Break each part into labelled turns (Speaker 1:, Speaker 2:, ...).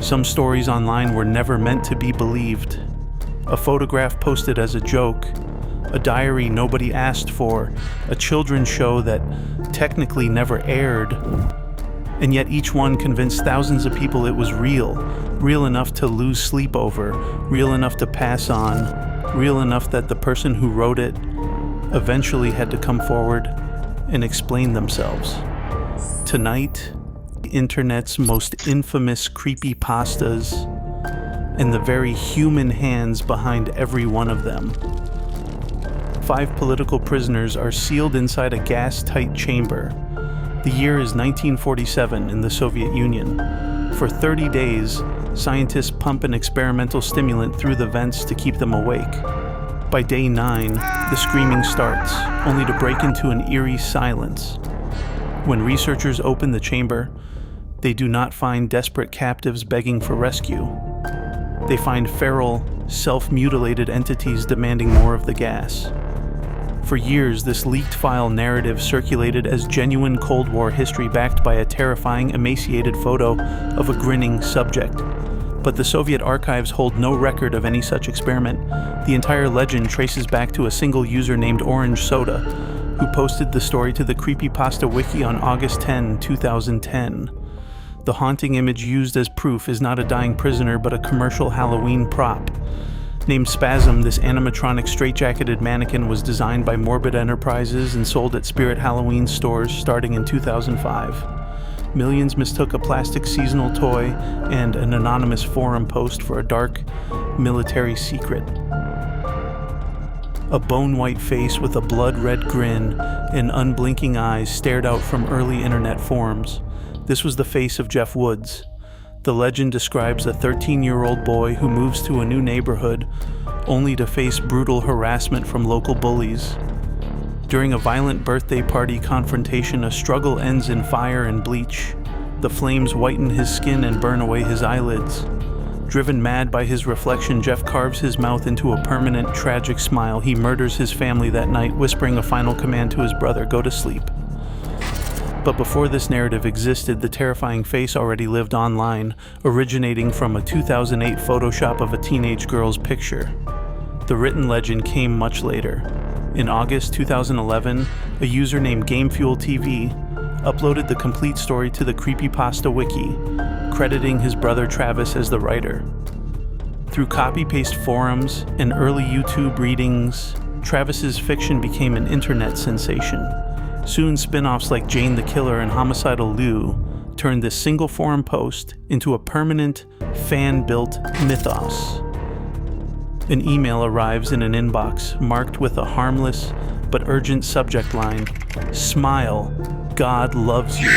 Speaker 1: Some stories online were never meant to be believed. A photograph posted as a joke, a diary nobody asked for, a children's show that technically never aired, and yet each one convinced thousands of people it was real enough to lose sleep over, real enough to pass on, real enough that the person who wrote it eventually had to come forward and explain themselves. Tonight, the internet's most infamous creepypastas and the very human hands behind every one of them. 5 political prisoners are sealed inside a gas-tight chamber. The year is 1947 in the Soviet Union. For 30 days, scientists pump an experimental stimulant through the vents to keep them awake. By day 9, the screaming starts, only to break into an eerie silence. When researchers open the chamber, they do not find desperate captives begging for rescue. They find feral, self-mutilated entities demanding more of the gas. For years, this leaked file narrative circulated as genuine Cold War history backed by a terrifying, emaciated photo of a grinning subject. But the Soviet archives hold no record of any such experiment. The entire legend traces back to a single user named Orange Soda, who posted the story to the Creepypasta wiki on August 10, 2010. The haunting image used as proof is not a dying prisoner, but a commercial Halloween prop. Named Spasm, this animatronic straitjacketed mannequin was designed by Morbid Enterprises and sold at Spirit Halloween stores starting in 2005. Millions mistook a plastic seasonal toy and an anonymous forum post for a dark military secret. A bone-white face with a blood-red grin and unblinking eyes stared out from early internet forums. This was the face of Jeff Woods. The legend describes a 13-year-old boy who moves to a new neighborhood only to face brutal harassment from local bullies. During a violent birthday party confrontation, a struggle ends in fire and bleach. The flames whiten his skin and burn away his eyelids. Driven mad by his reflection, Jeff carves his mouth into a permanent, tragic smile. He murders his family that night, whispering a final command to his brother, "Go to sleep." But before this narrative existed, the terrifying face already lived online, originating from a 2008 Photoshop of a teenage girl's picture. The written legend came much later. In August 2011, a user named GameFuelTV uploaded the complete story to the Creepypasta wiki, crediting his brother Travis as the writer. Through copy-paste forums and early YouTube readings, Travis's fiction became an internet sensation. Soon, spin-offs like Jane the Killer and Homicidal Lou turned this single forum post into a permanent, fan-built mythos. An email arrives in an inbox marked with a harmless but urgent subject line, "Smile, God loves you."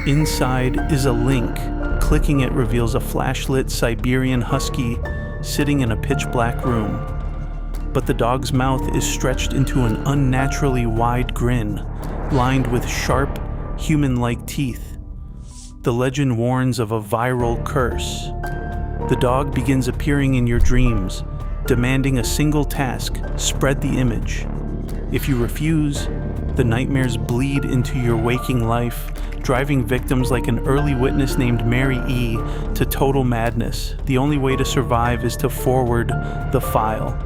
Speaker 1: Inside is a link. Clicking it reveals a flashlit Siberian husky sitting in a pitch-black room. But the dog's mouth is stretched into an unnaturally wide grin, lined with sharp, human-like teeth. The legend warns of a viral curse. The dog begins appearing in your dreams, demanding a single task: spread the image. If you refuse, the nightmares bleed into your waking life, driving victims like an early witness named Mary E. to total madness. The only way to survive is to forward the file.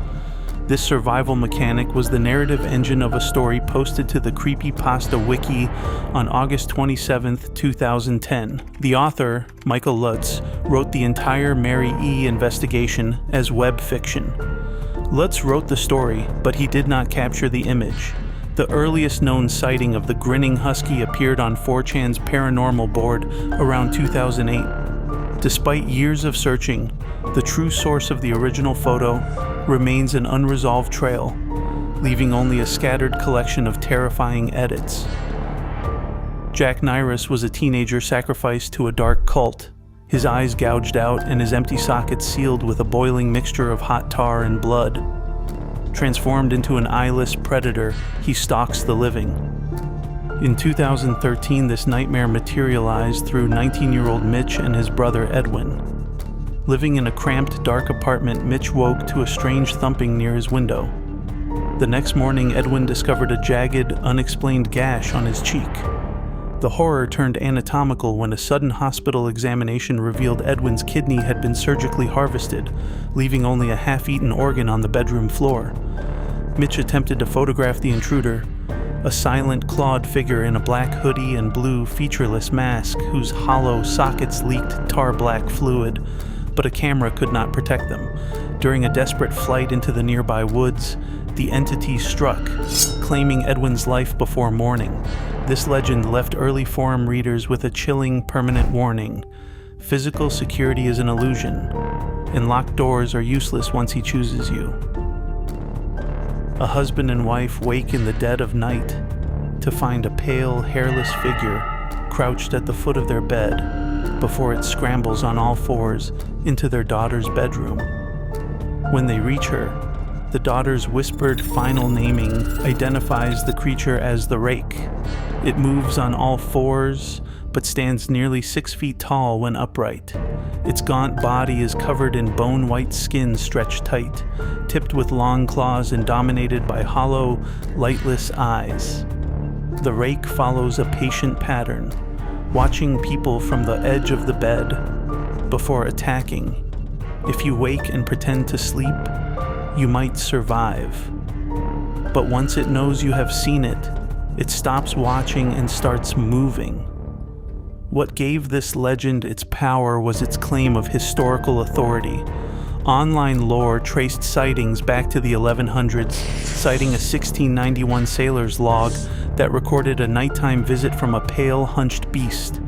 Speaker 1: This survival mechanic was the narrative engine of a story posted to the Creepypasta wiki on August 27, 2010. The author, Michael Lutz, wrote the entire Mary E. investigation as web fiction. Lutz wrote the story, but he did not capture the image. The earliest known sighting of the grinning husky appeared on 4chan's paranormal board around 2008. Despite years of searching, the true source of the original photo remains an unresolved trail, leaving only a scattered collection of terrifying edits. Jack Nyrus was a teenager sacrificed to a dark cult, his eyes gouged out and his empty sockets sealed with a boiling mixture of hot tar and blood. Transformed into an eyeless predator, he stalks the living. In 2013, this nightmare materialized through 19-year-old Mitch and his brother Edwin. Living in a cramped, dark apartment, Mitch woke to a strange thumping near his window. The next morning, Edwin discovered a jagged, unexplained gash on his cheek. The horror turned anatomical when a sudden hospital examination revealed Edwin's kidney had been surgically harvested, leaving only a half-eaten organ on the bedroom floor. Mitch attempted to photograph the intruder, a silent, clawed figure in a black hoodie and blue, featureless mask whose hollow sockets leaked tar-black fluid, but a camera could not protect them. During a desperate flight into the nearby woods, the entity struck, claiming Edwin's life before morning. This legend left early forum readers with a chilling, permanent warning. Physical security is an illusion, and locked doors are useless once he chooses you. A husband and wife wake in the dead of night to find a pale, hairless figure crouched at the foot of their bed before it scrambles on all fours into their daughter's bedroom. When they reach her, the daughter's whispered final naming identifies the creature as the Rake. It moves on all fours, but stands nearly 6 feet tall when upright. Its gaunt body is covered in bone-white skin stretched tight, tipped with long claws and dominated by hollow, lightless eyes. The Rake follows a patient pattern, watching people from the edge of the bed before attacking. If you wake and pretend to sleep, you might survive. But once it knows you have seen it, it stops watching and starts moving. What gave this legend its power was its claim of historical authority. Online lore traced sightings back to the 1100s, citing a 1691 sailor's log that recorded a nighttime visit from a pale, hunched beast.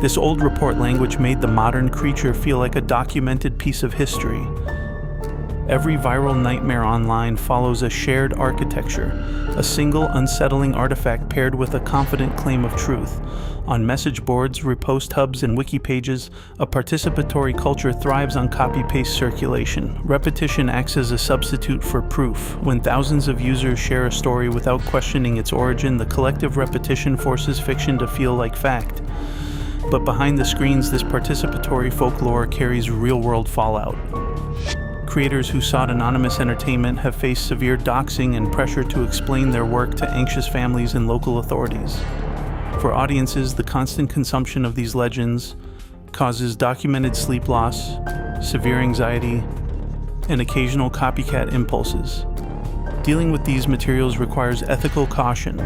Speaker 1: This old report language made the modern creature feel like a documented piece of history. Every viral nightmare online follows a shared architecture, a single unsettling artifact paired with a confident claim of truth. On message boards, repost hubs, and wiki pages, a participatory culture thrives on copy-paste circulation. Repetition acts as a substitute for proof. When thousands of users share a story without questioning its origin, the collective repetition forces fiction to feel like fact. But behind the screens, this participatory folklore carries real-world fallout. Creators who sought anonymous entertainment have faced severe doxing and pressure to explain their work to anxious families and local authorities. For audiences, the constant consumption of these legends causes documented sleep loss, severe anxiety, and occasional copycat impulses. Dealing with these materials requires ethical caution,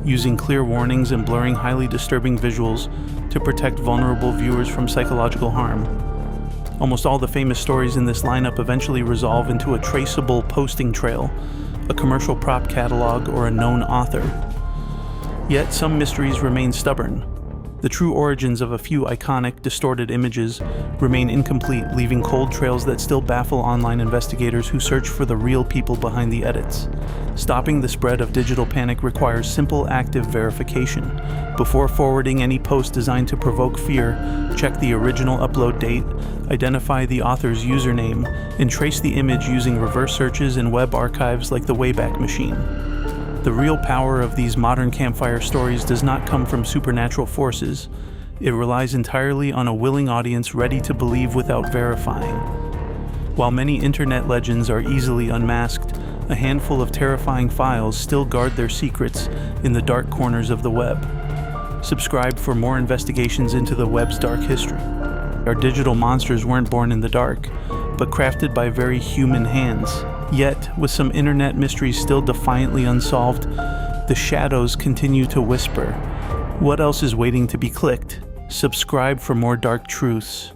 Speaker 1: using clear warnings and blurring highly disturbing visuals to protect vulnerable viewers from psychological harm. Almost all the famous stories in this lineup eventually resolve into a traceable posting trail, a commercial prop catalog, or a known author. Yet some mysteries remain stubborn. The true origins of a few iconic, distorted images remain incomplete, leaving cold trails that still baffle online investigators who search for the real people behind the edits. Stopping the spread of digital panic requires simple, active verification. Before forwarding any post designed to provoke fear, check the original upload date, identify the author's username, and trace the image using reverse searches and web archives like the Wayback Machine. The real power of these modern campfire stories does not come from supernatural forces. It relies entirely on a willing audience ready to believe without verifying. While many internet legends are easily unmasked, a handful of terrifying files still guard their secrets in the dark corners of the web. Subscribe for more investigations into the web's dark history. Our digital monsters weren't born in the dark, but crafted by very human hands. Yet, with some internet mysteries still defiantly unsolved, the shadows continue to whisper. What else is waiting to be clicked? Subscribe for more dark truths.